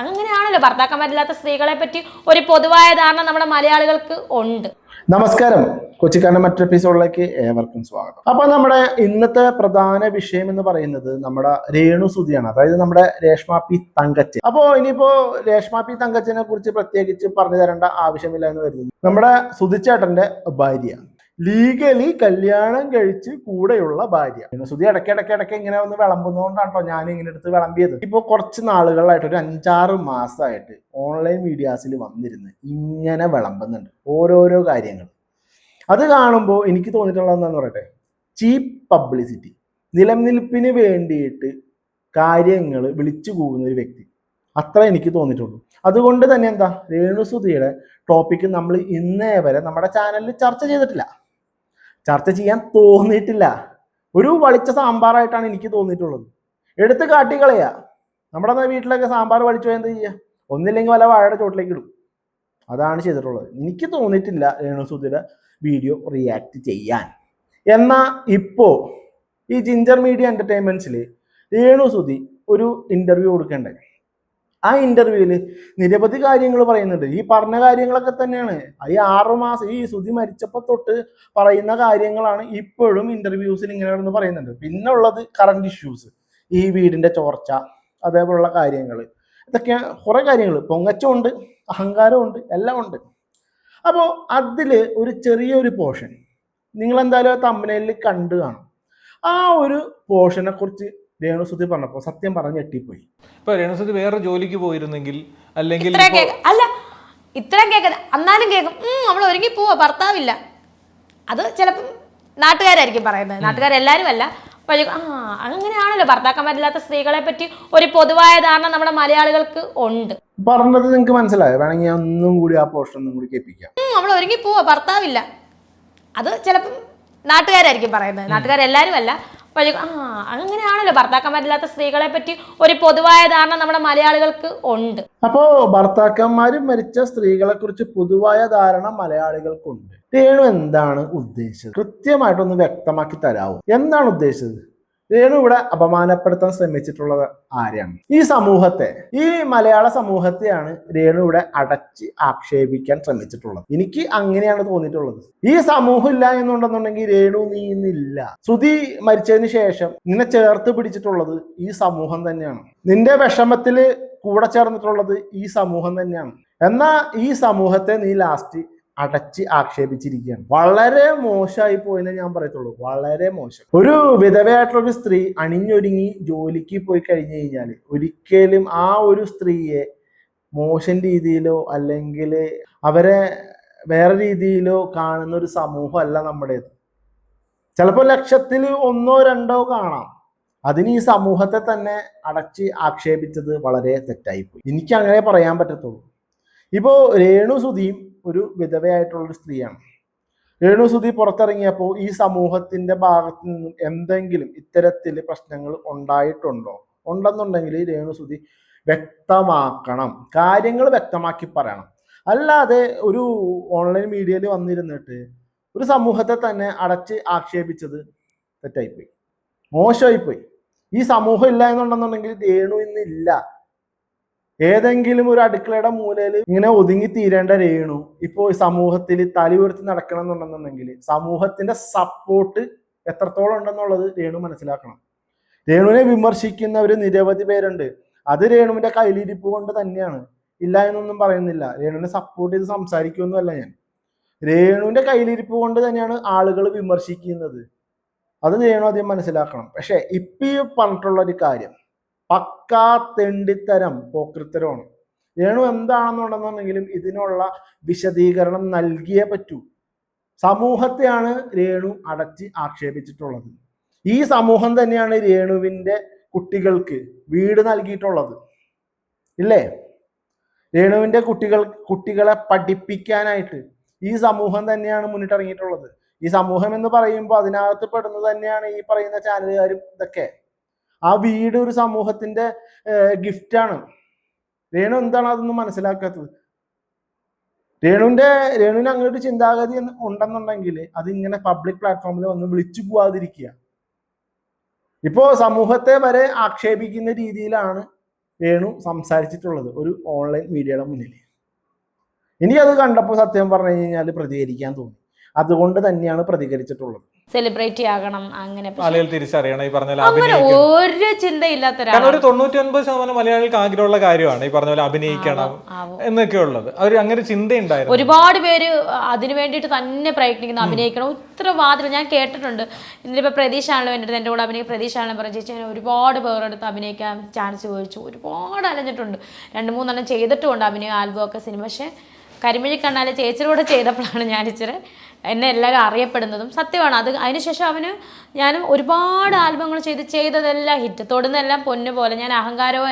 അങ്ങനെയാണല്ലോ ഭർത്താക്കന്മാരില്ലാത്ത സ്ത്രീകളെ പറ്റി ഒരു പൊതുവായ ധാരണ നമ്മുടെ മലയാളികൾക്ക് ഉണ്ട്. നമസ്കാരം, കൊച്ചിക്കാരന്റെ മറ്റൊരു എപ്പിസോഡിലേക്ക് ഏവർക്കും സ്വാഗതം. അപ്പൊ നമ്മുടെ ഇന്നത്തെ പ്രധാന വിഷയം എന്ന് പറയുന്നത് നമ്മുടെ രേണു സുധിയാണ്, അതായത് നമ്മുടെ രേഷ്മ പി തങ്കച്ചൻ. അപ്പോ ഇനിയിപ്പോ രേഷ്മ പി തങ്കച്ചനെ കുറിച്ച് പ്രത്യേകിച്ച് പറഞ്ഞു തരേണ്ട ആവശ്യമില്ല എന്ന് കരുതുന്നു. നമ്മുടെ സുധിച്ചേട്ടന്റെ ഭാര്യ, ലീഗലി കല്യാണം കഴിച്ച് കൂടെയുള്ള ഭാര്യ. സുധി ഇടയ്ക്കിടയ്ക്ക് ഇങ്ങനെ ഒന്ന് വിളമ്പുന്നതുകൊണ്ടാണോ ഞാൻ ഇങ്ങനെ എടുത്ത് വിളമ്പിയത്. ഇപ്പൊ കുറച്ച് നാളുകളായിട്ട് ഒരു 5-6 മാസമായിട്ട് ഓൺലൈൻ മീഡിയാസിൽ വന്നിരുന്ന് ഇങ്ങനെ വിളമ്പുന്നുണ്ട് ഓരോരോ കാര്യങ്ങൾ. അത് കാണുമ്പോൾ എനിക്ക് തോന്നിയിട്ടുള്ളത് എന്താന്ന് പറയട്ടെ, ചീപ്പ് പബ്ലിസിറ്റി, നിലനിൽപ്പിന് വേണ്ടിയിട്ട് കാര്യങ്ങൾ വിളിച്ചു കൂവുന്ന ഒരു വ്യക്തി, അത്ര എനിക്ക് തോന്നിയിട്ടുള്ളൂ. അതുകൊണ്ട് തന്നെ എന്താ, രേണുസുധിയുടെ ടോപ്പിക്ക് നമ്മൾ ഇന്നേ വരെ നമ്മുടെ ചാനലിൽ ചർച്ച ചെയ്തിട്ടില്ല, ചർച്ച ചെയ്യാൻ തോന്നിയിട്ടില്ല. ഒരു വളിച്ച സാമ്പാറായിട്ടാണ് എനിക്ക് തോന്നിയിട്ടുള്ളത്. എടുത്ത് കാട്ടിക്കളയാ. നമ്മുടെ വീട്ടിലൊക്കെ സാമ്പാർ വളിച്ചു പോയാൽ എന്താ ചെയ്യുക? ഒന്നില്ലെങ്കിൽ വല്ല വാഴയുടെ ചോട്ടിലേക്ക് ഇടും. അതാണ് ചെയ്തിട്ടുള്ളത്. എനിക്ക് തോന്നിയിട്ടില്ല രേണുസുധിയുടെ വീഡിയോ റിയാക്ട് ചെയ്യാൻ. എന്നാൽ ഇപ്പോൾ ഈ ജിഞ്ചർ മീഡിയ എന്റർടൈൻമെന്റ്സിൽ രേണുസുധി ഒരു ഇന്റർവ്യൂ കൊടുക്കണ്ടേ. ആ ഇന്റർവ്യൂവിൽ നിരവധി കാര്യങ്ങൾ പറയുന്നുണ്ട്. ഈ പറഞ്ഞ കാര്യങ്ങളൊക്കെ തന്നെയാണ് ഈ 6 മാസം ഈ സുധി മരിച്ചപ്പോൾ തൊട്ട് പറയുന്ന കാര്യങ്ങളാണ് ഇപ്പോഴും ഇന്റർവ്യൂസിൽ ഇങ്ങനെ പറയുന്നുണ്ട്. പിന്നെ ഉള്ളത് കറണ്ട് ഇഷ്യൂസ്, ഈ വീടിന്റെ ചോർച്ച, അതേപോലുള്ള കാര്യങ്ങൾ, ഇതൊക്കെ കുറെ കാര്യങ്ങൾ. പൊങ്ങച്ചമുണ്ട്, അഹങ്കാരമുണ്ട്, എല്ലാം ഉണ്ട്. അപ്പോൾ അതിൽ ഒരു ചെറിയൊരു പോർഷൻ നിങ്ങൾ എന്തായാലും തമ്പനയിലിൽ കണ്ടു കാണും. ആ ഒരു പോർഷനെ കുറിച്ച് രേണുസുധി പറഞ്ഞപ്പോൾ സത്യം പറഞ്ഞ് ഞെട്ടിപ്പോയി. ഇപ്പൊ രേണുസുധി വേറെ ജോലിക്ക് പോയിരുന്നെങ്കിൽ, അല്ലെങ്കിൽ അല്ല ഇത്രയും കേൾക്കുന്നത് എന്നാലും കേൾക്കും, നമ്മൾ ഒരുങ്ങി പോവാ, ഭർത്താവില്ല. അത് ചിലപ്പം നാട്ടുകാരായിരിക്കും പറയുന്നത്, നാട്ടുകാരെല്ലാരും അല്ല. അങ്ങനെയാണല്ലോ ഭർത്താക്കന്മാരില്ലാത്ത സ്ത്രീകളെ പറ്റി ഒരു പൊതുവായ ധാരണ നമ്മുടെ മലയാളികൾക്ക് ഉണ്ട്. പറഞ്ഞത് നിങ്ങൾക്ക് മനസ്സിലായോ? വേണമെങ്കിൽ ഞാൻ ഒന്നും കൂടി ആ പോർഷൻ ഒന്നും കൂടി കേൾപ്പിക്കാം. നമ്മൾ ഒരുങ്ങി പോവാ, ഭർത്താവില്ല. അത് ചിലപ്പം നാട്ടുകാരായിരിക്കും പറയുന്നത്, നാട്ടുകാരെല്ലാരും അല്ല. അങ്ങനെയാണല്ലോ ഭർത്താക്കന്മാരില്ലാത്ത സ്ത്രീകളെ പറ്റി ഒരു പൊതുവായ ധാരണ നമ്മുടെ മലയാളികൾക്ക് ഉണ്ട്. അപ്പോ ഭർത്താക്കന്മാരും മരിച്ച സ്ത്രീകളെ കുറിച്ച് പൊതുവായ ധാരണ മലയാളികൾക്കുണ്ട്. രേണു എന്താണ് ഉദ്ദേശിച്ചത്? കൃത്യമായിട്ടൊന്ന് വ്യക്തമാക്കി തരാവോ? എന്താണ് ഉദ്ദേശിച്ചത്? രേണു ഇവിടെ അപമാനപ്പെടുത്താൻ ശ്രമിച്ചിട്ടുള്ളത് ആരെയാണ്? ഈ സമൂഹത്തെ, ഈ മലയാള സമൂഹത്തെയാണ് രേണു ഇവിടെ അടച്ച് ആക്ഷേപിക്കാൻ ശ്രമിച്ചിട്ടുള്ളത്. എനിക്ക് അങ്ങനെയാണ് തോന്നിയിട്ടുള്ളത്. ഈ സമൂഹം ഇല്ല എന്നുണ്ടെന്നുണ്ടെങ്കിൽ രേണു നീ ഇന്നില്ല. സുധി മരിച്ചതിന് ശേഷം നിന്നെ ചേർത്ത് പിടിച്ചിട്ടുള്ളത് ഈ സമൂഹം തന്നെയാണ്. നിന്റെ വിഷമത്തില് കൂടെ ചേർന്നിട്ടുള്ളത് ഈ സമൂഹം തന്നെയാണ്. എന്നാൽ ഈ സമൂഹത്തെ നീ ലാസ്റ്റ് അടച്ച് ആക്ഷേപിച്ചിരിക്കുകയാണ്. വളരെ മോശമായി പോയെന്ന് ഞാൻ പറയത്തുള്ളൂ, വളരെ മോശം. ഒരു വിധവയായിട്ടുള്ള ഒരു സ്ത്രീ അണിഞ്ഞൊരുങ്ങി ജോലിക്ക് പോയി കഴിഞ്ഞു കഴിഞ്ഞാൽ ഒരിക്കലും ആ ഒരു സ്ത്രീയെ മോശം രീതിയിലോ അല്ലെങ്കിൽ അവരെ വേറെ രീതിയിലോ കാണുന്ന ഒരു സമൂഹമല്ല നമ്മുടേത്. ചിലപ്പോൾ 1,00,000-1-2 കാണാം. അതിന് ഈ സമൂഹത്തെ തന്നെ അടച്ച് ആക്ഷേപിച്ചത് വളരെ തെറ്റായിപ്പോയി. എനിക്ക് അങ്ങനെ പറയാൻ പറ്റത്തുള്ളൂ. ഇപ്പോൾ രേണുസുധിയും ഒരു വിധവയായിട്ടുള്ളൊരു സ്ത്രീയാണ്. രേണുസുധി പുറത്തിറങ്ങിയപ്പോൾ ഈ സമൂഹത്തിന്റെ ഭാഗത്തു നിന്നും എന്തെങ്കിലും ഇത്തരത്തിൽ പ്രശ്നങ്ങൾ ഉണ്ടായിട്ടുണ്ടോ? ഉണ്ടെന്നുണ്ടെങ്കിൽ രേണുസുധി വ്യക്തമാക്കണം, കാര്യങ്ങൾ വ്യക്തമാക്കി പറയണം. അല്ലാതെ ഒരു ഓൺലൈൻ മീഡിയയിൽ വന്നിരുന്നിട്ട് ഒരു സമൂഹത്തെ തന്നെ അടച്ച് ആക്ഷേപിച്ചത് തെറ്റായിപ്പോയി, മോശമായിപ്പോയി. ഈ സമൂഹം ഇല്ല എന്നുണ്ടെന്നുണ്ടെങ്കിൽ രേണു ഇന്നില്ല. ഏതെങ്കിലും ഒരു അടുക്കളയുടെ മൂലയിൽ ഇങ്ങനെ ഒതുങ്ങി തീരേണ്ട രേണു ഇപ്പോൾ സമൂഹത്തിൽ തല ഉയർത്തി നടക്കണം എന്നുണ്ടെന്നുണ്ടെങ്കിൽ സമൂഹത്തിന്റെ സപ്പോർട്ട് എത്രത്തോളം ഉണ്ടെന്നുള്ളത് രേണു മനസ്സിലാക്കണം. രേണുവിനെ വിമർശിക്കുന്നവർ നിരവധി പേരുണ്ട്. അത് രേണുവിന്റെ കയ്യിലിരിപ്പ് കൊണ്ട് തന്നെയാണ്, ഇല്ല എന്നൊന്നും പറയുന്നില്ല. രേണുവിനെ സപ്പോർട്ട് ചെയ്ത് സംസാരിക്കുമൊന്നുമല്ല ഞാൻ. രേണുവിന്റെ കയ്യിലിരിപ്പ് കൊണ്ട് തന്നെയാണ് ആളുകൾ വിമർശിക്കുന്നത്. അത് രേണു ആദ്യം മനസ്സിലാക്കണം. പക്ഷെ ഇപ്പൊ ഈ പറഞ്ഞിട്ടുള്ള ഒരു കാര്യം പക്കാ തെണ്ടിത്തരം, പോക്രിത്തരമാണ്. രേണു എന്താണെന്നുണ്ടെന്നുണ്ടെങ്കിലും ഇതിനുള്ള വിശദീകരണം നൽകിയേ പറ്റൂ. സമൂഹത്തെയാണ് രേണു അടച്ച് ആക്ഷേപിച്ചിട്ടുള്ളത്. ഈ സമൂഹം തന്നെയാണ് രേണുവിൻ്റെ കുട്ടികൾക്ക് വീട് നൽകിയിട്ടുള്ളത്, ഇല്ലേ? രേണുവിൻ്റെ കുട്ടികളെ പഠിപ്പിക്കാനായിട്ട് ഈ സമൂഹം തന്നെയാണ് മുന്നിട്ടിറങ്ങിയിട്ടുള്ളത്. ഈ സമൂഹം എന്ന് പറയുമ്പോൾ അതിനകത്ത് പെടുന്നത് തന്നെയാണ് ഈ പറയുന്ന ചാനലുകാരും ഇതൊക്കെ. ആ വീട് ഒരു സമൂഹത്തിന്റെ ഗിഫ്റ്റാണ്. രേണു എന്താണ് അതൊന്നും മനസ്സിലാക്കാത്തത്? രേണുവിന് അങ്ങനെ ഒരു ചിന്താഗതി ഉണ്ടെന്നുണ്ടെങ്കിൽ അതിങ്ങനെ പബ്ലിക് പ്ലാറ്റ്ഫോമിൽ വന്ന് വിളിച്ചു പോവാതിരിക്കുക. ഇപ്പോ സമൂഹത്തെ വരെ ആക്ഷേപിക്കുന്ന രീതിയിലാണ് രേണു സംസാരിച്ചിട്ടുള്ളത് ഒരു ഓൺലൈൻ മീഡിയയുടെ മുന്നിൽ. എനിക്കത് കണ്ടപ്പോൾ സത്യം പറഞ്ഞു കഴിഞ്ഞാൽ പ്രതികരിക്കാൻ തോന്നി. അതുകൊണ്ട് തന്നെയാണ് പ്രതികരിച്ചിട്ടുള്ളത്. സെലിബ്രിറ്റി ആകണം അങ്ങനെ ആളുകൾ തിരിച്ചറിയണം ഈ പറഞ്ഞ പോലെ അങ്ങനെ ഒരു ചിന്തയില്ലാത്ത കാരണം ഒരു 99% മലയാളികൾക്ക് ആഗ്രഹമുള്ള കാര്യമാണ് ഈ പറഞ്ഞ പോലെ അഭിനയിക്കണം എന്നൊക്കെ ഉള്ളത്. അവർ അങ്ങനെ ചിന്തയുണ്ടായിരുന്നു. ഒരുപാട് പേര് അതിനു വേണ്ടിയിട്ട് തന്നെ പ്രയത്നിക്കുന്നു, അഭിനയിക്കണം. ഇത്ര വാതിൽ ഞാൻ കേട്ടിട്ടുണ്ട്. ഇന്നിപ്പോൾ പ്രതീക്ഷയാണല്ലോ എൻ്റെ കൂടെ അഭിനയിക്കും. പ്രതീക്ഷയാണല്ലോ പറഞ്ഞ ചേച്ചി ഞാൻ ഒരുപാട് പേരെടുത്ത് അഭിനയിക്കാൻ ചാൻസ് ചോദിച്ചു, ഒരുപാട് അലഞ്ഞിട്ടുണ്ട്. 2-3 ചെയ്തിട്ടുമുണ്ട് അഭിനയം, ആൽബം ഒക്കെ, സിനിമ. പക്ഷേ കരിമിഴി കണ്ണാലെ ചേച്ചിയുടെ ചെയ്തപ്പോഴാണ് ഞാൻ ഇച്ചിരി എന്നെ എല്ലാവരും അറിയപ്പെടുന്നതും. സത്യമാണ് അത്. അതിനുശേഷം ഞാനും ഒരുപാട് ആൽബങ്ങൾ ചെയ്തതെല്ലാം ഹിറ്റ്, തൊടുന്നെല്ലാം പൊന്നു പോലെ. ഞാൻ അഹങ്കാരമോ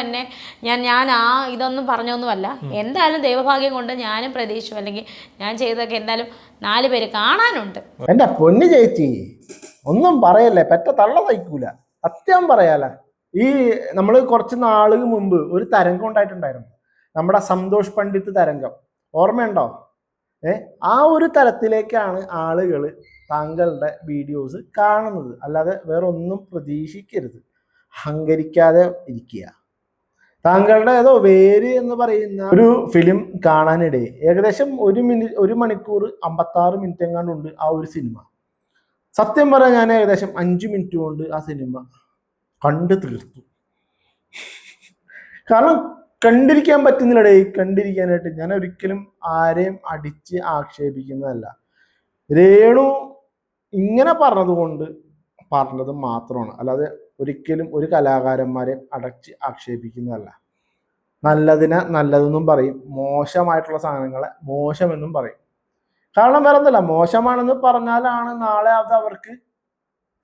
ഞാൻ ഇതൊന്നും പറഞ്ഞൊന്നുമല്ല. എന്തായാലും ദൈവഭാഗ്യം കൊണ്ട് ഞാനും പ്രതീക്ഷ അല്ലെങ്കിൽ ഞാൻ ചെയ്തതൊക്കെ എന്തായാലും 4 പേര് കാണാനുണ്ട്. എൻ്റെ പൊന്നു ചേച്ചി ഒന്നും പറയല്ലേ, പെറ്റ തള്ള തയ്ക്കൂല. സത്യം പറയാല. ഈ നമ്മൾ കുറച്ച് നാളുകൾ മുമ്പ് ഒരു തരംഗം ഉണ്ടായിട്ടുണ്ടായിരുന്നു, നമ്മുടെ സന്തോഷ് പണ്ഡിറ്റ് തരംഗം, ഓർമ്മയുണ്ടോ? ആ ഒരു തരത്തിലേക്കാണ് ആളുകൾ താങ്കളുടെ വീഡിയോസ് കാണുന്നത്. അല്ലാതെ വേറെ ഒന്നും പ്രതീക്ഷിക്കരുത്. അഹങ്കരിക്കാതെ ഇരിക്കുക. താങ്കളുടെ ഏതോ വേര് എന്ന് പറയുന്ന ഒരു ഫിലിം കാണാനിടയിൽ ഏകദേശം 1 മണിക്കൂർ 56 മിനിറ്റ് എങ്ങാണ്ടുണ്ട് ആ ഒരു സിനിമ. സത്യം പറയാൻ ഞാൻ ഏകദേശം 5 മിനിറ്റ് കൊണ്ട് ആ സിനിമ കണ്ടു തീർത്തു. കാരണം കണ്ടിരിക്കാൻ പറ്റുന്നില്ലടേ. കണ്ടിരിക്കാനായിട്ട് ഞാൻ ഒരിക്കലും ആരെയും അടിച്ച് ആക്ഷേപിക്കുന്നതല്ല. രേണു ഇങ്ങനെ പറഞ്ഞത് മാത്രമാണ്. അല്ലാതെ ഒരിക്കലും ഒരു കലാകാരന്മാരെ അടച്ച് ആക്ഷേപിക്കുന്നതല്ല. നല്ലതിനെ നല്ലതെന്നും പറയും, മോശമായിട്ടുള്ള സാധനങ്ങളെ മോശമെന്നും പറയും. കാരണം വേറെ ഒന്നുമില്ല, മോശമാണെന്ന് പറഞ്ഞാലാണ് നാളെ അത് അവർക്ക്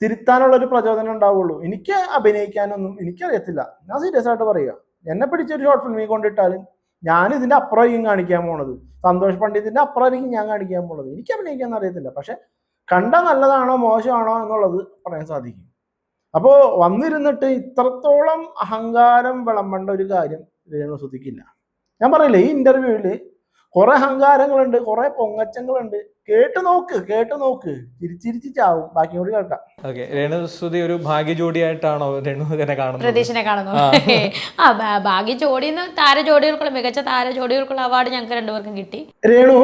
തിരുത്താനുള്ളൊരു പ്രചോദനം ഉണ്ടാവുള്ളൂ. എനിക്ക് അഭിനയിക്കാനൊന്നും എനിക്കറിയത്തില്ല. ഞാൻ സീരിയസ് ആയിട്ട് പറയുക. എന്നെ പിടിച്ചൊരു ഷോർട്ട് ഫിലിമിൽ കൊണ്ടിട്ടാലും ഞാൻ ഇതിൻ്റെ അപ്പുറമായിരിക്കും കാണിക്കാൻ പോണത്. സന്തോഷ് പണ്ഡിറ്റിൻ്റെ അപ്പുറമായിരിക്കും ഞാൻ കാണിക്കാൻ പോണത്. എനിക്ക് അഭിനയിക്കാൻ അറിയത്തില്ല. പക്ഷെ കണ്ട നല്ലതാണോ മോശമാണോ എന്നുള്ളത് പറയാൻ സാധിക്കും. അപ്പോൾ വന്നിരുന്നിട്ട് ഇത്രത്തോളം അഹങ്കാരം വിളമ്പേണ്ട ഒരു കാര്യം രേണു സുധിക്കില്ല. ഞാൻ പറയില്ലേ, ഈ ഇന്റർവ്യൂവിൽ കുറെ അഹങ്കാരങ്ങളുണ്ട്, കുറെ പൊങ്ങച്ചങ്ങളുണ്ട്. കേട്ട് നോക്ക് ചിരിച്ചിരിച്ച് ചാവും. ബാക്കി കൂടി കേൾക്കാം. രേണു സുധി ഒരു ഭാഗ്യ ജോഡിയായിട്ടാണോ രേണു കാണുന്നത്? പ്രതീക്ഷനെ കാണുന്നു. ഭാഗ്യ ജോഡിന്ന് താരജോഡികൾക്കുള്ള മികച്ച താരജോഡികൾക്കുള്ള അവാർഡ് ഞങ്ങൾക്ക് 2 പേർക്കും കിട്ടി. രേണു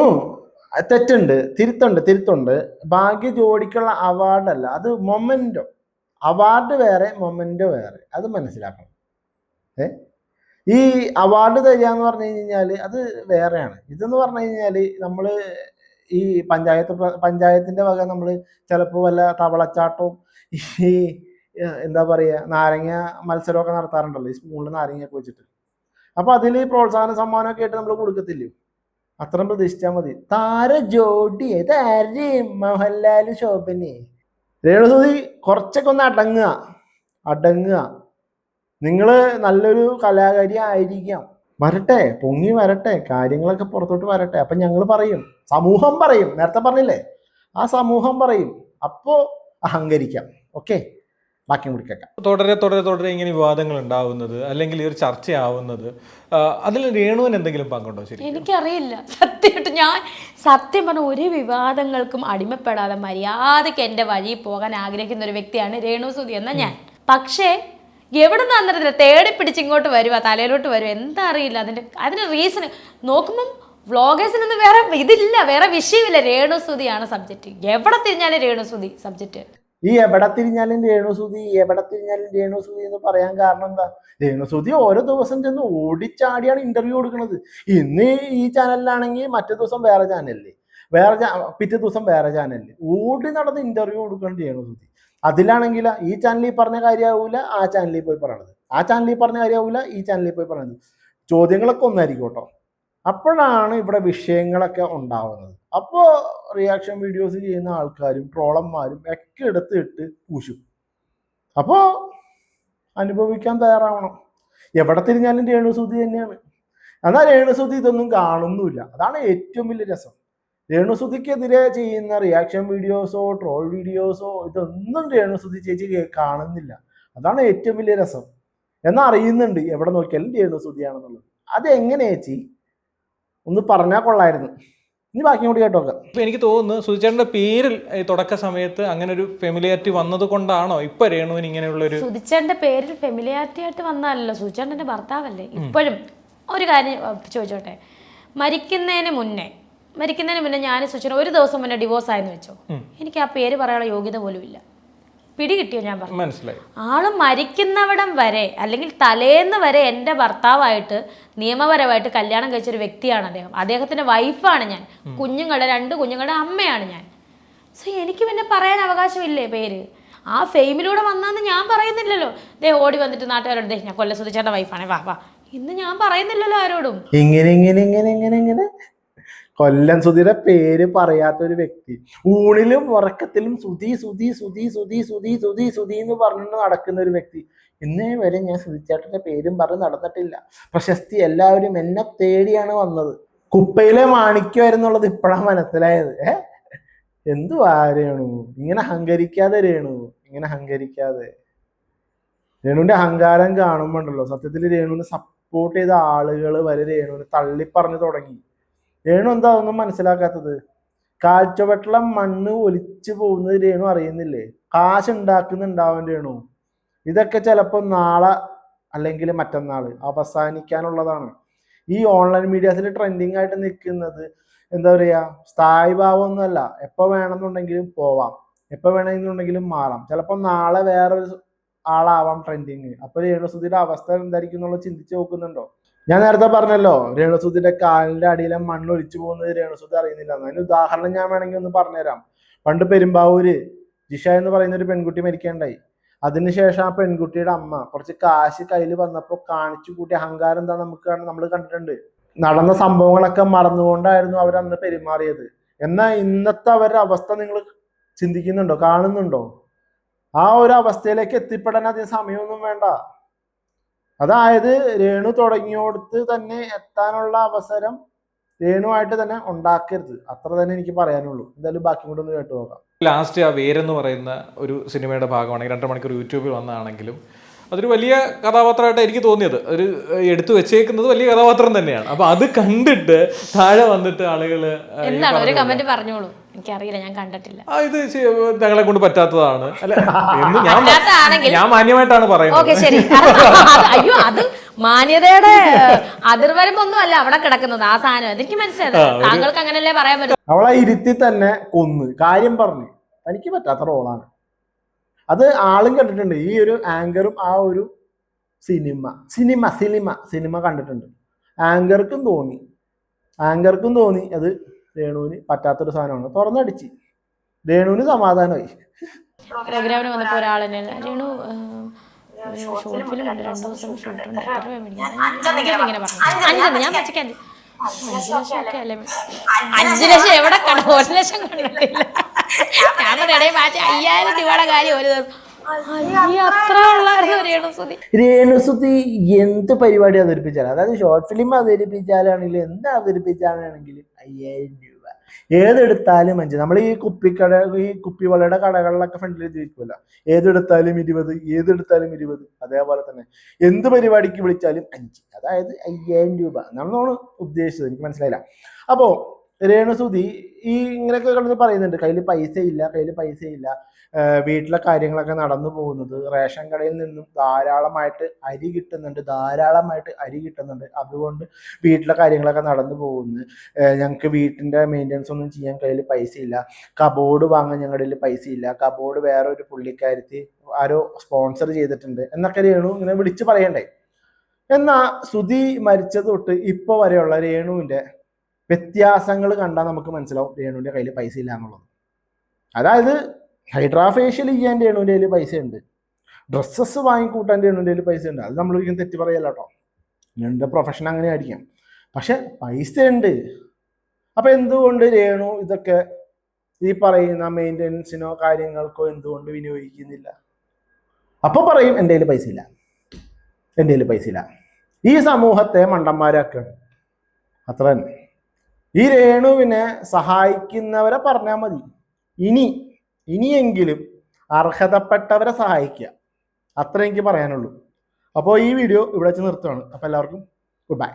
തെറ്റുണ്ട്, തിരുത്തുണ്ട്. ഭാഗ്യ ജോഡിക്കുള്ള അവാർഡല്ല, അത് മൊമെന്റോ. അവാർഡ് വേറെ, മൊമെന്റോ വേറെ. അത് മനസ്സിലാക്കണം. ഈ അവാർഡ് തരിക എന്ന് പറഞ്ഞു കഴിഞ്ഞാൽ അത് വേറെയാണ്. ഇതെന്ന് പറഞ്ഞു കഴിഞ്ഞാൽ നമ്മൾ ഈ പഞ്ചായത്തിന്റെ വക നമ്മൾ ചിലപ്പോൾ വല്ല തവളച്ചാട്ടവും ഈ എന്താ പറയുക നാരങ്ങ മത്സരമൊക്കെ നടത്താറുണ്ടല്ലോ, ഈ സ്പൂണിൽ നാരങ്ങയൊക്കെ വെച്ചിട്ട്. അപ്പൊ അതിൽ പ്രോത്സാഹന സമ്മാനമൊക്കെ ആയിട്ട് നമ്മൾ കൊടുക്കത്തില്ലേ? അത്രയും പ്രതീക്ഷിച്ചാൽ മതി. താരജോഡി ഏതാര്? മോഹൻലാല്, ശോഭനെ. രേണുസുധി കുറച്ചൊക്കെ ഒന്ന് അടങ്ങുക. നിങ്ങൾ നല്ലൊരു കലാകാരി ആയിരിക്കാം, പൊങ്ങി വരട്ടെ, കാര്യങ്ങളൊക്കെ പുറത്തോട്ട് വരട്ടെ. അപ്പൊ ഞങ്ങൾ പറയും, സമൂഹം പറയും, നേരത്തെ പറഞ്ഞില്ലേ, ആ സമൂഹം പറയും. അപ്പോ അഹങ്കരിക്കാം. ഓക്കെ, ബാക്കി കൂടി കേൾക്കാം. തുടരെ ഇങ്ങനെ വിവാദങ്ങൾ ഉണ്ടാവുന്നത് അല്ലെങ്കിൽ ഈ ഒരു ചർച്ചയാവുന്നത്, അതിൽ രേണുവിന് എന്തെങ്കിലും പങ്കുണ്ടോ? ശരി, എനിക്കറിയില്ല. സത്യം പറഞ്ഞ ഒരു വിവാദങ്ങൾക്കും അടിമപ്പെടാതെ മര്യാദയ്ക്ക് എൻ്റെ വഴി പോകാൻ ആഗ്രഹിക്കുന്ന ഒരു വ്യക്തിയാണ് രേണു സുധി എന്ന ഞാൻ. പക്ഷേ എവിടെ നിന്ന് അന്നേരത്തില്ല തേടി പിടിച്ച് ഇങ്ങോട്ട് വരുക, തലയിലോട്ട് വരുക, എന്താ അറിയില്ല. അതിന് റീസൺ നോക്കുമ്പം വ്ളോഗേഴ്സിനൊന്നും വേറെ ഇതില്ല, വേറെ വിഷയമില്ല. രേണു സുധിയാണ് സബ്ജക്റ്റ്. എവിടെ തിരിഞ്ഞാലും രേണു സുധി സബ്ജക്റ്റ്. ഈ എവിടെ തിരിഞ്ഞാലും രേണു സുധി എന്ന് പറയാൻ കാരണം എന്താ? രേണു സുധി ഓരോ ദിവസം ചെന്ന് ഓടിച്ചാടിയാണ് ഇന്റർവ്യൂ കൊടുക്കുന്നത്. ഇന്ന് ഈ ചാനലിലാണെങ്കിൽ മറ്റേ ദിവസം വേറെ ചാനലില്, പിറ്റേ ദിവസം വേറെ ചാനലില് ഓടി നടന്ന് ഇന്റർവ്യൂ കൊടുക്കേണ്ട രേണു സുധി. അതിലാണെങ്കിൽ ഈ ചാനലിൽ പറഞ്ഞ കാര്യമാവൂല ആ ചാനലിൽ പോയി പറയണത്, ആ ചാനലിൽ പറഞ്ഞ കാര്യമാവൂല ഈ ചാനലിൽ പോയി പറയണത്. ചോദ്യങ്ങളൊക്കെ ഒന്നായിരിക്കും കേട്ടോ. അപ്പോഴാണ് ഇവിടെ വിഷയങ്ങളൊക്കെ ഉണ്ടാവുന്നത്. അപ്പോൾ റിയാക്ഷൻ വീഡിയോസ് ചെയ്യുന്ന ആൾക്കാരും ട്രോളന്മാരും ഒക്കെ എടുത്തിട്ട് പൂശും. അപ്പോൾ അനുഭവിക്കാൻ തയ്യാറാവണം. എവിടെ തിരിഞ്ഞാലും രേണുസുധി തന്നെയാണ്. എന്നാൽ രേണുസുധി ഇതൊന്നും കാണുന്നില്ല. അതാണ് ഏറ്റവും വലിയ രസം. രേണുസുധിക്കെതിരെ ചെയ്യുന്ന റിയാക്ഷൻ വീഡിയോസോ ട്രോൾ വീഡിയോസോ ഇതൊന്നും രേണുസുധി ചേച്ചി കാണുന്നില്ല. അതാണ് ഏറ്റവും വലിയ രസം. എന്നാൽ അറിയുന്നുണ്ട് എവിടെ നോക്കിയാലും രേണുസുധിയാണെന്നുള്ളത്. അതെങ്ങനെ ചേച്ചി ഒന്ന് പറഞ്ഞാൽ കൊള്ളായിരുന്നു. ഇനി ബാക്കി കൂടി കേട്ടോക്കാം. ഇപ്പൊ എനിക്ക് തോന്നുന്നു സുധിച്ചേട്ടന്റെ പേരിൽ ഈ തുടക്ക സമയത്ത് അങ്ങനെ ഒരു ഫെമിലിയാരിറ്റി വന്നത് കൊണ്ടാണോ ഇപ്പൊ രേണുവിന് ഇങ്ങനെയുള്ള ഒരു സുധിച്ചേട്ടന്റെ പേരിൽ ഫെമിലിയാരിറ്റി ആയിട്ട് വന്നല്ലോ. സുധിച്ചേട്ടന്റെ ഭർത്താവല്ലേ. ഇപ്പോഴും ഒരു കാര്യം ചോദിച്ചോട്ടെ, മരിക്കുന്നതിന് മുന്നേ ഞാൻ സുധിച്ചേട്ടൻ ഒരു ദിവസം മുന്നേ ഡിവോഴ്സ് ആയെന്ന് വെച്ചോ, എനിക്ക് ആ പേര് പറയാനുള്ള യോഗ്യത പോലും ഇല്ല. പിടി കിട്ടിയോ ഞാൻ പറഞ്ഞു? മനസ്സിലായി. ആള് മരിക്കുന്നവിടം വരെ അല്ലെങ്കിൽ തലേന്ന് വരെ എൻ്റെ ഭർത്താവായിട്ട് നിയമപരമായിട്ട് കല്യാണം കഴിച്ചൊരു വ്യക്തിയാണ് അദ്ദേഹം. അദ്ദേഹത്തിന്റെ വൈഫാണ് ഞാൻ. രണ്ട് കുഞ്ഞുങ്ങളുടെ അമ്മയാണ് ഞാൻ. സോ എനിക്ക് പിന്നെ പറയാൻ അവകാശമില്ലേ പേര്? ആ ഫെയിമിലൂടെ വന്നാന്ന് ഞാൻ പറയുന്നില്ലല്ലോ. ദേ ഓടി വന്നിട്ട് നാട്ടുകാരോട് ഞാൻ കൊല്ല സുധിച്ചേട്ടൻ്റെ വൈഫാണ് വാ വാ ഇന്ന് ഞാൻ പറയുന്നില്ലല്ലോ ആരോടും. ഇങ്ങനെ കൊല്ലം സുധിയുടെ പേര് പറയാത്ത ഒരു വ്യക്തി, ഊണിലും ഉറക്കത്തിലും സുധി സുധി സുധി സുധി സുധി സുധി സുധി എന്ന് പറഞ്ഞുകൊണ്ട് നടക്കുന്ന ഒരു വ്യക്തി. ഇന്നേ വരെ ഞാൻ സുധിച്ചേട്ടന്റെ പേരും പറഞ്ഞ് നടന്നിട്ടില്ല. പ്രശസ്തി എല്ലാവരും എന്നെ തേടിയാണ് വന്നത്. കുപ്പയിലെ മാണിക്യമായിരുന്നുള്ളത് ഇപ്പോഴാണ് മനസ്സിലായത്. എന്തുവാ രേണു ഇങ്ങനെ അഹങ്കരിക്കാതെ? ഇങ്ങനെ അഹങ്കരിക്കാതെ. രേണുവിന്റെ അഹങ്കാരം കാണുമ്പോണ്ടല്ലോ, സത്യത്തിൽ രേണുവിനെ സപ്പോർട്ട് ചെയ്ത ആളുകൾ വരെ രേണുവിനെ തള്ളിപ്പറഞ്ഞു തുടങ്ങി. രേണു എന്താ ഒന്നും മനസ്സിലാക്കാത്തത്? കാൽച്ചുവട്ടളം മണ്ണ് ഒലിച്ചു പോകുന്നത് രേണു അറിയുന്നില്ലേ? കാശ് ഉണ്ടാക്കുന്നുണ്ടാവും രേണു. ഇതൊക്കെ ചിലപ്പോൾ നാളെ അല്ലെങ്കിൽ മറ്റന്നാള് അവസാനിക്കാനുള്ളതാണ്. ഈ ഓൺലൈൻ മീഡിയാസിൽ ട്രെൻഡിങ് ആയിട്ട് നിൽക്കുന്നത് എന്താ പറയുക, സ്ഥായി ഭാവമൊന്നുമല്ല. എപ്പോൾ വേണമെന്നുണ്ടെങ്കിലും പോവാം, എപ്പോൾ വേണമെന്നുണ്ടെങ്കിലും മാറാം. ചിലപ്പോൾ നാളെ വേറൊരു ആളാവാം ട്രെൻഡിങ്. അപ്പൊ രേണുസുധിയുടെ അവസ്ഥ എന്തായിരിക്കും എന്നുള്ളത് ചിന്തിച്ച് നോക്കുന്നുണ്ടോ? ഞാൻ നേരത്തെ പറഞ്ഞല്ലോ, രേണുസുധിയുടെ കാലിന്റെ അടിയിലെ മണ്ണ് ഒലിച്ചു പോകുന്നത് രേണുസുധി അറിയുന്നില്ല. അതിന് ഉദാഹരണം ഞാൻ വേണമെങ്കിൽ ഒന്ന് പറഞ്ഞുതരാം. പണ്ട് പെരുമ്പാവൂര് ജിഷ എന്ന് പറയുന്ന ഒരു പെൺകുട്ടി മരിക്കേണ്ടായി. അതിനുശേഷം ആ പെൺകുട്ടിയുടെ അമ്മ കുറച്ച് കാശ് കയ്യിൽ വന്നപ്പോൾ കാണിച്ചു കൂട്ടി അഹങ്കാരം എന്താ നമ്മൾ കണ്ടിട്ടുണ്ട്. നടന്ന സംഭവങ്ങളൊക്കെ മറന്നുകൊണ്ടായിരുന്നു അവരന്ന് പെരുമാറിയത്. എന്നാൽ ഇന്നത്തെ അവരുടെ അവസ്ഥ നിങ്ങൾ ചിന്തിക്കുന്നുണ്ടോ, കാണുന്നുണ്ടോ? ആ ഒരു അവസ്ഥയിലേക്ക് എത്തിപ്പെടാൻ അധികം സമയമൊന്നും വേണ്ട. അതായത് രേണു തുടങ്ങിയോടത്ത് തന്നെ എത്താനുള്ള അവസരം രേണുവായിട്ട് തന്നെ ഉണ്ടാക്കരുത്. അത്ര തന്നെ എനിക്ക് പറയാനുള്ളൂ. എന്തായാലും ബാക്കി കൂടെ ഒന്ന് കേട്ടു നോക്കാം. ലാസ്റ്റ് ആ വേരെന്ന് പറയുന്ന ഒരു സിനിമയുടെ ഭാഗമാണെങ്കിൽ 2 മണിക്കൂർ യൂട്യൂബിൽ വന്നതാണെങ്കിലും അതൊരു വലിയ കഥാപാത്രമായിട്ട് എനിക്ക് തോന്നിയത്. ഒരു എടുത്തു വെച്ചേക്കുന്നത് വലിയ കഥാപാത്രം തന്നെയാണ്. അപ്പൊ അത് കണ്ടിട്ട് താഴെ വന്നിട്ട് ആളുകള് എന്താണ് ഒരു കമന്റ് പറഞ്ഞോളൂ. എനിക്കറിയില്ല, ഞാൻ കണ്ടിട്ടില്ല. ഇത് ഞങ്ങളെ കൊണ്ട് പറ്റാത്തതാണ് അല്ല എന്ന് ഞാൻ മാന്യമായിട്ടാണ് പറയുന്നത്. ശരി. അയ്യോ, അത് മാന്യതയുടെ അതിർവരമ്പൊന്നും അല്ല അവിടെ കിടക്കുന്നത് ആ സാധനം. എനിക്ക് മനസ്സിലായത്. താങ്കൾക്ക് അങ്ങനെയല്ലേ പറയാൻ പറ്റും. അവളെ ഇരുത്തി തന്നെ കൊന്ന് കാര്യം പറഞ്ഞു. എനിക്ക് പറ്റാത്ത റോളാണ് അത്. ആളും കണ്ടിട്ടുണ്ട്. ഈ ഒരു ആങ്കറും ആ ഒരു സിനിമ കണ്ടിട്ടുണ്ട്. ആങ്കർക്കും തോന്നി അത് രേണുവിന് പറ്റാത്തൊരു സാധനമാണ്. തുറന്നടിച്ച് രേണുവിന് സമാധാനമായി. പ്രോഗ്രാമിന് വന്നപ്പോ ഒരാളെന്നെ രേണു ഷോർട്ട് ഫിലിം ഉണ്ട്, 2 ദിവസം ഷൂട്ടുണ്ട്, ഇങ്ങനെ പറഞ്ഞു. ഞാൻ പച്ചക്കാൻ 5 ലക്ഷം എവിടെ കണ്ട? 1 ലക്ഷം കണ്ടിട്ടില്ല. ഞാൻ പറയണേ 5000 രൂപയുടെ കാര്യം ഒരു ദിവസം. രേണുസുധി എന്ത് പരിപാടി അവതരിപ്പിച്ചാലും, അതായത് ഷോർട്ട് ഫിലിം അവതരിപ്പിച്ചാലാണെങ്കിലും എന്ത് അവതരിപ്പിച്ചാലാണെങ്കിലും 5000 രൂപ. ഏതെടുത്താലും 5. നമ്മൾ ഈ കുപ്പിവളയുടെ കടകളിലൊക്കെ ഫ്രണ്ടിൽ എഴുതിയിരിക്കുമല്ലോ, ഏതെടുത്താലും 20, ഏതെടുത്താലും 20. അതേപോലെ തന്നെ എന്ത് പരിപാടിക്ക് വിളിച്ചാലും 5, അതായത് 5000 രൂപ എന്നാണ് ഉദ്ദേശിച്ചത്. എനിക്ക് മനസ്സിലായില്ല. അപ്പോ രേണുസുധി ഈ ഇങ്ങനെയൊക്കെ കണ്ടത് പറയുന്നുണ്ട്, കയ്യിൽ പൈസ ഇല്ല, വീട്ടിലെ കാര്യങ്ങളൊക്കെ നടന്നു പോകുന്നത്, റേഷൻ കടയിൽ നിന്നും ധാരാളമായിട്ട് അരി കിട്ടുന്നുണ്ട്, അതുകൊണ്ട് വീട്ടിലെ കാര്യങ്ങളൊക്കെ നടന്നു പോകുന്നു. ഞങ്ങൾക്ക് വീട്ടിൻ്റെ മെയിൻ്റെനൻസ് ഒന്നും ചെയ്യാൻ കയ്യിൽ പൈസ ഇല്ല, കബോർഡ് വാങ്ങാൻ ഞങ്ങളുടെ കയ്യിൽ പൈസ ഇല്ല, കബോർഡ് വേറെ ഒരു പുള്ളിക്കാരത്തി ആരോ സ്പോൺസർ ചെയ്തിട്ടുണ്ട് എന്നൊക്കെ രേണു ഇങ്ങനെ വിളിച്ച് പറയണ്ടേ. എന്നാൽ സുധി മരിച്ചത് തൊട്ട് ഇപ്പോൾ വരെയുള്ള രേണുവിൻ്റെ വ്യത്യാസങ്ങൾ കണ്ടാൽ നമുക്ക് മനസ്സിലാവും രേണുവിൻ്റെ കയ്യിൽ പൈസ ഇല്ല എന്നുള്ളത്. അതായത് ഹൈഡ്രാ ഫേഷ്യൽ ചെയ്യാൻ രേണുവിൻ്റെ കയ്യിൽ പൈസ ഉണ്ട്, ഡ്രസ്സസ് വാങ്ങിക്കൂട്ടാൻ രേണുവിൻ്റെ കയ്യിൽ പൈസ ഉണ്ട്. അത് നമ്മൾ ഒരിക്കലും തെറ്റി പറയല്ല കേട്ടോ, രേണുവിൻ്റെ പ്രൊഫഷൻ അങ്ങനെ ആയിരിക്കാം, പക്ഷെ പൈസ ഉണ്ട്. അപ്പം എന്തുകൊണ്ട് രേണു ഇതൊക്കെ ഈ പറയുന്ന മെയിൻ്റെനൻസിനോ കാര്യങ്ങൾക്കോ എന്തുകൊണ്ട് വിനിയോഗിക്കുന്നില്ല? അപ്പോൾ പറയും എൻ്റെ കയ്യിൽ പൈസ ഇല്ല. ഈ സമൂഹത്തെ മണ്ടന്മാരാക്കാണ്, അത്ര തന്നെ. ഈ രേണുവിനെ സഹായിക്കുന്നവരെ പറഞ്ഞാൽ മതി. ഇനിയെങ്കിലും അർഹതപ്പെട്ടവരെ സഹായിക്കുക, അത്ര എനിക്ക് പറയാനുള്ളൂ. അപ്പോൾ ഈ വീഡിയോ ഇവിടെ വെച്ച് നിർത്തുകയാണ്. അപ്പോൾ എല്ലാവർക്കും ഗുഡ് ബൈ.